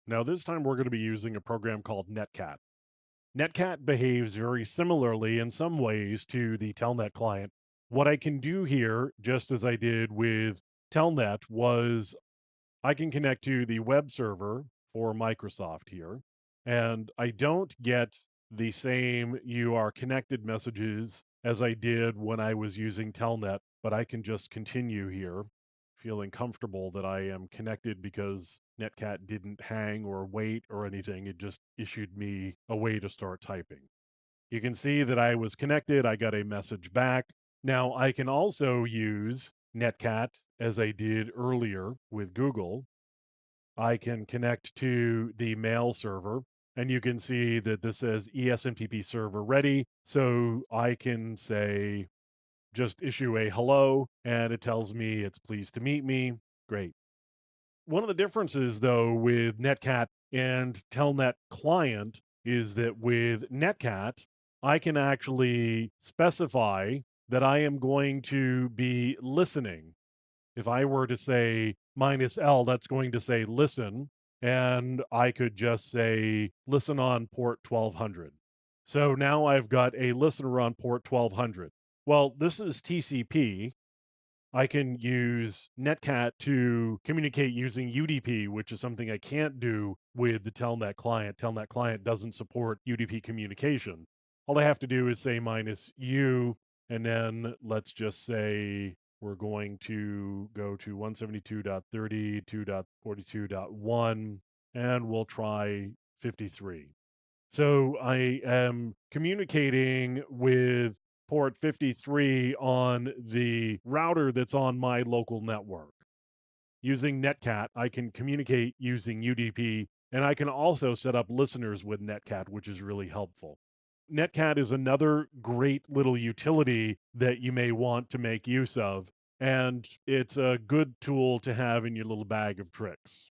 Now, this time we're going to be using a program called Netcat. Netcat behaves very similarly in some ways to the Telnet client. What I can do here, just as I did with Telnet, was I can connect to the web server for Microsoft here, and I don't get the same "you are connected" messages as I did when I was using Telnet, but I can just continue here, feeling comfortable that I am connected because Netcat didn't hang or wait or anything. It just issued me a way to start typing. You can see that I was connected. I got a message back. Now, I can also use Netcat as I did earlier with Google. I can connect to the mail server, and you can see that this says ESMTP server ready. So I can say, just issue a hello, and it tells me it's pleased to meet me. Great. One of the differences, though, with Netcat and Telnet client is that with Netcat, I can actually specify that I am going to be listening. If I were to say -L, that's going to say listen, and I could just say listen on port 1200. So now I've got a listener on port 1200. Well, this is TCP. I can use Netcat to communicate using UDP, which is something I can't do with the Telnet client. Telnet client doesn't support UDP communication. All I have to do is say -U, and then let's just say we're going to go to 172.32.42.1, and we'll try 53. So I am communicating with port 53 on the router that's on my local network. Using Netcat, I can communicate using UDP, and I can also set up listeners with Netcat, which is really helpful. Netcat is another great little utility that you may want to make use of, and it's a good tool to have in your little bag of tricks.